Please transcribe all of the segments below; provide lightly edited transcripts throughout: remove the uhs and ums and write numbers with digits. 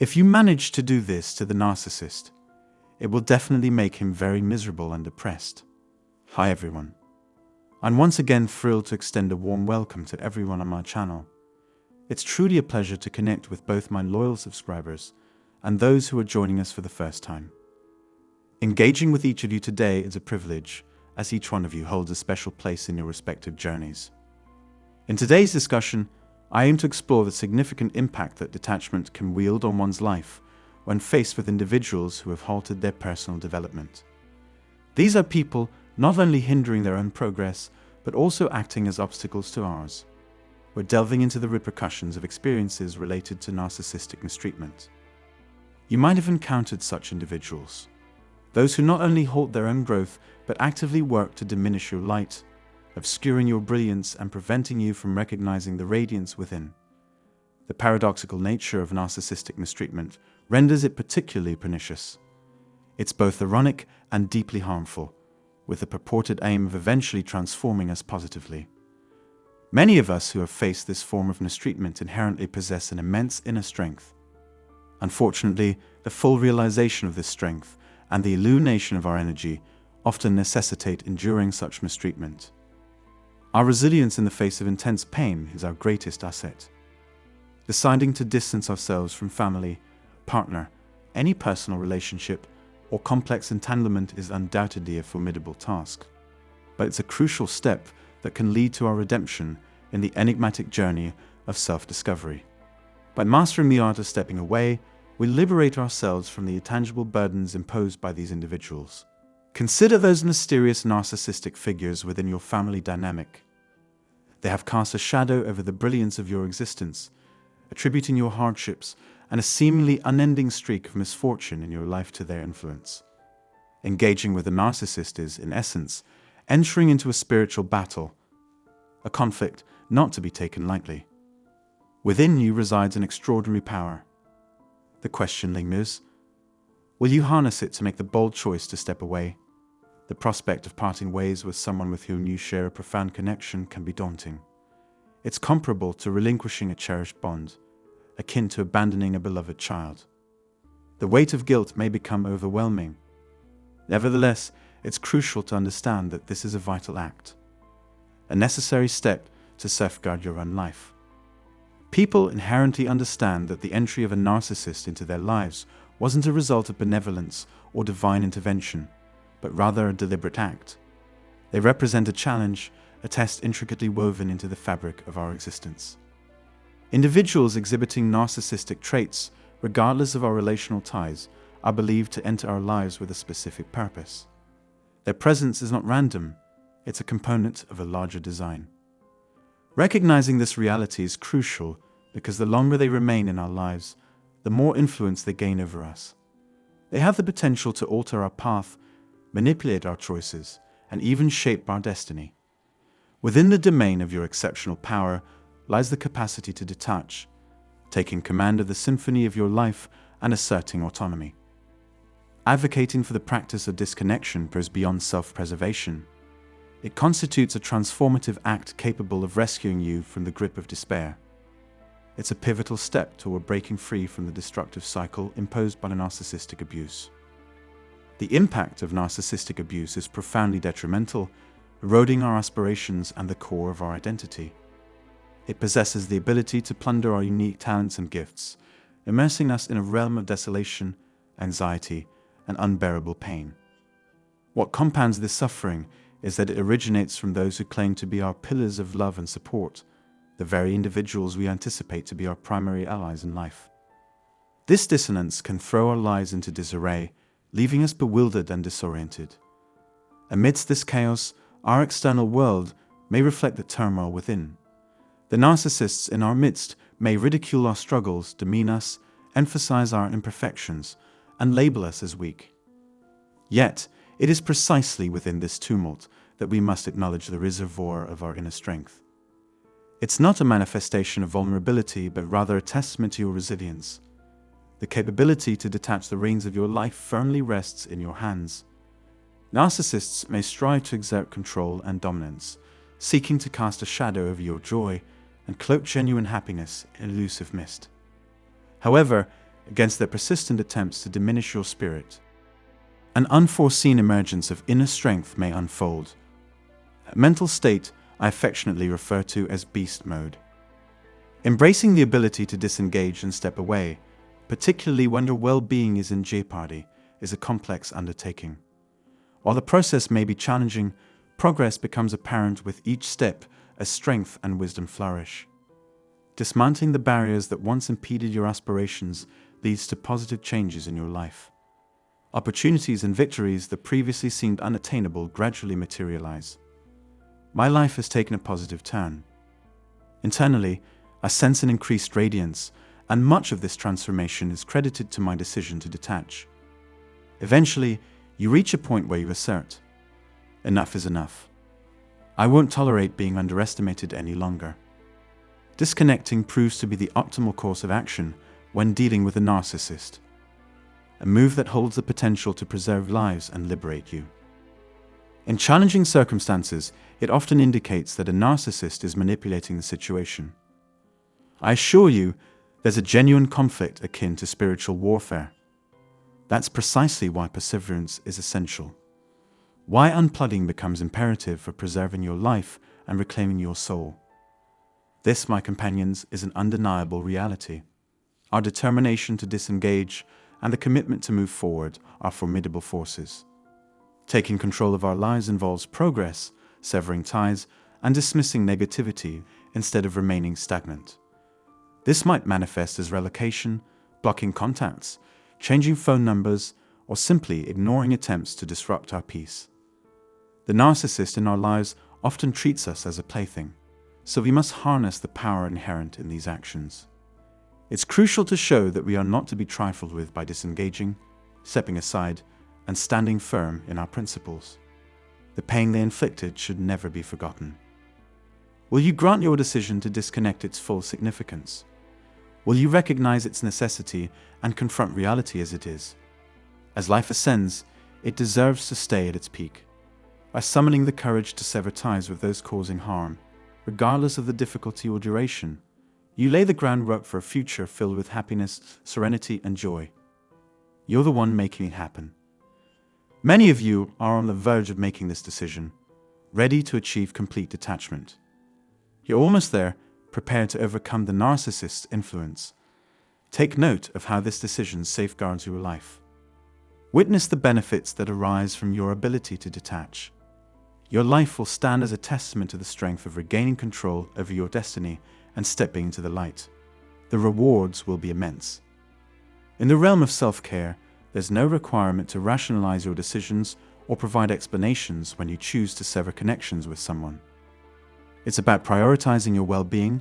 If you manage to do this to the narcissist, it will definitely make him very miserable and depressed. Hi everyone. I'm once again thrilled to extend a warm welcome to everyone on my channel. It's truly a pleasure to connect with both my loyal subscribers and those who are joining us for the first time. Engaging with each of you today is a privilege, as each one of you holds a special place in your respective journeys. In today's discussion, I aim to explore the significant impact that detachment can wield on one's life when faced with individuals who have halted their personal development. These are people not only hindering their own progress, but also acting as obstacles to ours. We're delving into the repercussions of experiences related to narcissistic mistreatment. You might have encountered such individuals, those who not only halt their own growth, but actively work to diminish your light, obscuring your brilliance and preventing you from recognizing the radiance within. The paradoxical nature of narcissistic mistreatment renders it particularly pernicious. It's both ironic and deeply harmful, with the purported aim of eventually transforming us positively. Many of us who have faced this form of mistreatment inherently possess an immense inner strength. Unfortunately, the full realization of this strength and the illumination of our energy often necessitate enduring such mistreatment. Our resilience in the face of intense pain is our greatest asset. Deciding to distance ourselves from family, partner, any personal relationship, or complex entanglement is undoubtedly a formidable task. But it's a crucial step that can lead to our redemption in the enigmatic journey of self-discovery. By mastering the art of stepping away, we liberate ourselves from the intangible burdens imposed by these individuals. Consider those mysterious narcissistic figures within your family dynamic. They have cast a shadow over the brilliance of your existence, attributing your hardships and a seemingly unending streak of misfortune in your life to their influence. Engaging with a narcissist is, in essence, entering into a spiritual battle, a conflict not to be taken lightly. Within you resides an extraordinary power. The question lingers, will you harness it to make the bold choice to step away? The prospect of parting ways with someone with whom you share a profound connection can be daunting. It's comparable to relinquishing a cherished bond, akin to abandoning a beloved child. The weight of guilt may become overwhelming. Nevertheless, it's crucial to understand that this is a vital act, a necessary step to safeguard your own life. People inherently understand that the entry of a narcissist into their lives wasn't a result of benevolence or divine intervention, but rather a deliberate act. They represent a challenge, a test intricately woven into the fabric of our existence. Individuals exhibiting narcissistic traits, regardless of our relational ties, are believed to enter our lives with a specific purpose. Their presence is not random, it's a component of a larger design. Recognizing this reality is crucial because the longer they remain in our lives, the more influence they gain over us. They have the potential to alter our path, manipulate our choices, and even shape our destiny. Within the domain of your exceptional power lies the capacity to detach, taking command of the symphony of your life and asserting autonomy. Advocating for the practice of disconnection goes beyond self-preservation. It constitutes a transformative act capable of rescuing you from the grip of despair. It's a pivotal step toward breaking free from the destructive cycle imposed by narcissistic abuse. The impact of narcissistic abuse is profoundly detrimental, eroding our aspirations and the core of our identity. It possesses the ability to plunder our unique talents and gifts, immersing us in a realm of desolation, anxiety, and unbearable pain. What compounds this suffering is that it originates from those who claim to be our pillars of love and support, the very individuals we anticipate to be our primary allies in life. This dissonance can throw our lives into disarray, leaving us bewildered and disoriented. Amidst this chaos, our external world may reflect the turmoil within. The narcissists in our midst may ridicule our struggles, demean us, emphasize our imperfections, and label us as weak. Yet, it is precisely within this tumult that we must acknowledge the reservoir of our inner strength. It's not a manifestation of vulnerability, but rather a testament to your resilience. The capability to detach the reins of your life firmly rests in your hands. Narcissists may strive to exert control and dominance, seeking to cast a shadow over your joy and cloak genuine happiness in elusive mist. However, against their persistent attempts to diminish your spirit. An unforeseen emergence of inner strength may unfold, a mental state I affectionately refer to as beast mode. Embracing the ability to disengage and step away, particularly when your well-being is in jeopardy, is a complex undertaking. While the process may be challenging, progress becomes apparent with each step as strength and wisdom flourish. Dismantling the barriers that once impeded your aspirations leads to positive changes in your life. Opportunities and victories that previously seemed unattainable gradually materialize. My life has taken a positive turn. Internally, I sense an increased radiance, and much of this transformation is credited to my decision to detach. Eventually, you reach a point where you assert, "Enough is enough. I won't tolerate being underestimated any longer." Disconnecting proves to be the optimal course of action when dealing with a narcissist, a move that holds the potential to preserve lives and liberate you. In challenging circumstances, it often indicates that a narcissist is manipulating the situation. I assure you, there's a genuine conflict akin to spiritual warfare. That's precisely why perseverance is essential. Why unplugging becomes imperative for preserving your life and reclaiming your soul. This, my companions, is an undeniable reality. Our determination to disengage and the commitment to move forward are formidable forces. Taking control of our lives involves progress, severing ties, and dismissing negativity instead of remaining stagnant. This might manifest as relocation, blocking contacts, changing phone numbers, or simply ignoring attempts to disrupt our peace. The narcissist in our lives often treats us as a plaything, so we must harness the power inherent in these actions. It's crucial to show that we are not to be trifled with by disengaging, stepping aside, and standing firm in our principles. The pain they inflicted should never be forgotten. Will you grant your decision to disconnect its full significance? Will you recognize its necessity and confront reality as it is? As life ascends, it deserves to stay at its peak. By summoning the courage to sever ties with those causing harm, regardless of the difficulty or duration, you lay the groundwork for a future filled with happiness, serenity, and joy. You're the one making it happen. Many of you are on the verge of making this decision, ready to achieve complete detachment. You're almost there, prepared to overcome the narcissist's influence. Take note of how this decision safeguards your life. Witness the benefits that arise from your ability to detach. Your life will stand as a testament to the strength of regaining control over your destiny and stepping into the light. The rewards will be immense. In the realm of self-care, there's no requirement to rationalize your decisions or provide explanations when you choose to sever connections with someone. It's about prioritizing your well-being,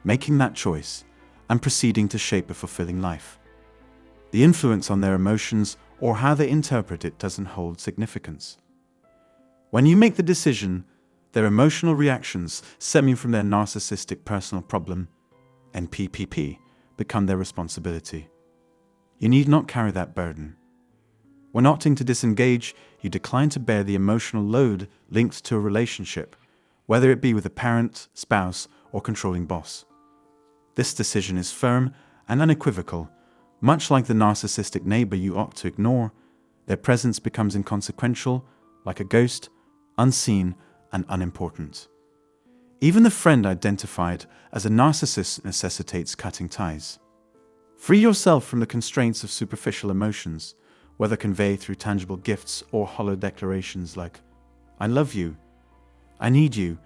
making that choice, and proceeding to shape a fulfilling life. The influence on their emotions or how they interpret it doesn't hold significance. When you make the decision, their emotional reactions stemming from their narcissistic personal problem, NPPP, become their responsibility. You need not carry that burden. When opting to disengage, you decline to bear the emotional load linked to a relationship, whether it be with a parent, spouse, or controlling boss. This decision is firm and unequivocal. Much like the narcissistic neighbor you opt to ignore, their presence becomes inconsequential, like a ghost, unseen and unimportant. Even the friend identified as a narcissist necessitates cutting ties. Free yourself from the constraints of superficial emotions, whether conveyed through tangible gifts or hollow declarations like, "I love you," "I need you,"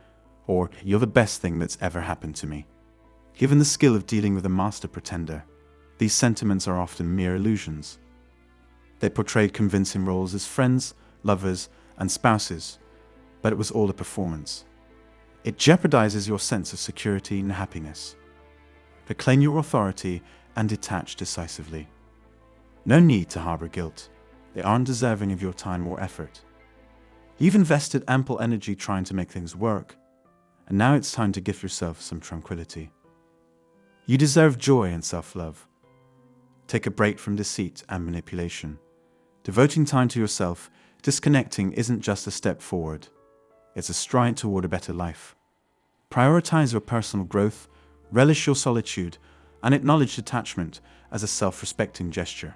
or "You're the best thing that's ever happened to me." Given the skill of dealing with a master pretender, these sentiments are often mere illusions. They portrayed convincing roles as friends, lovers, and spouses, but it was all a performance. It jeopardizes your sense of security and happiness. Reclaim your authority and detach decisively. No need to harbor guilt. They aren't deserving of your time or effort. You've invested ample energy trying to make things work, and now it's time to give yourself some tranquility. You deserve joy and self-love. Take a break from deceit and manipulation. Devoting time to yourself, disconnecting isn't just a step forward. It's a stride toward a better life. Prioritize your personal growth, relish your solitude, and acknowledge detachment as a self-respecting gesture.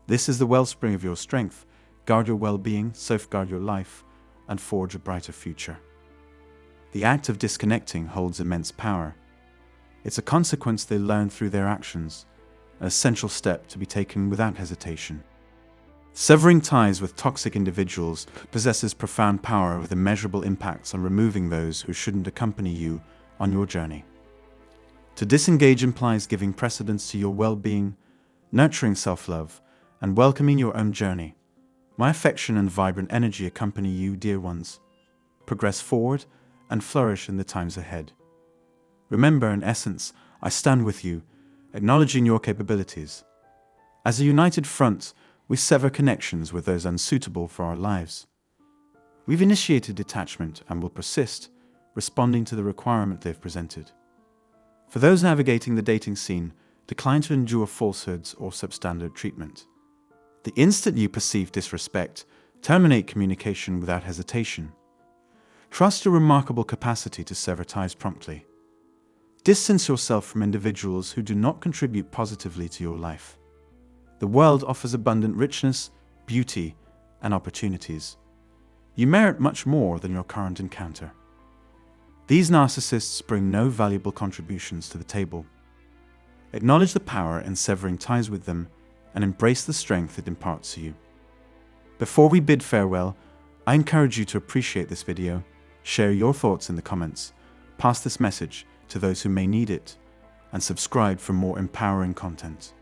This is the wellspring of your strength. Guard your well-being, safeguard your life, and forge a brighter future. The act of disconnecting holds immense power. It's a consequence they learn through their actions, an essential step to be taken without hesitation. Severing ties with toxic individuals possesses profound power with immeasurable impacts on removing those who shouldn't accompany you on your journey. To disengage implies giving precedence to your well-being, nurturing self-love, and welcoming your own journey. My affection and vibrant energy accompany you, dear ones. Progress forward and flourish in the times ahead. Remember, in essence, I stand with you, acknowledging your capabilities. As a united front, we sever connections with those unsuitable for our lives. We've initiated detachment and will persist, responding to the requirement they've presented. For those navigating the dating scene, decline to endure falsehoods or substandard treatment. The instant you perceive disrespect, terminate communication without hesitation. Trust your remarkable capacity to sever ties promptly. Distance yourself from individuals who do not contribute positively to your life. The world offers abundant richness, beauty, and opportunities. You merit much more than your current encounter. These narcissists bring no valuable contributions to the table. Acknowledge the power in severing ties with them and embrace the strength it imparts to you. Before we bid farewell, I encourage you to appreciate this video, share your thoughts in the comments, pass this message to those who may need it, and subscribe for more empowering content.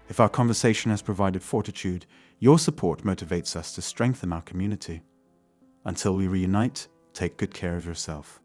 If our conversation has provided fortitude, your support motivates us to strengthen our community. Until we reunite, take good care of yourself.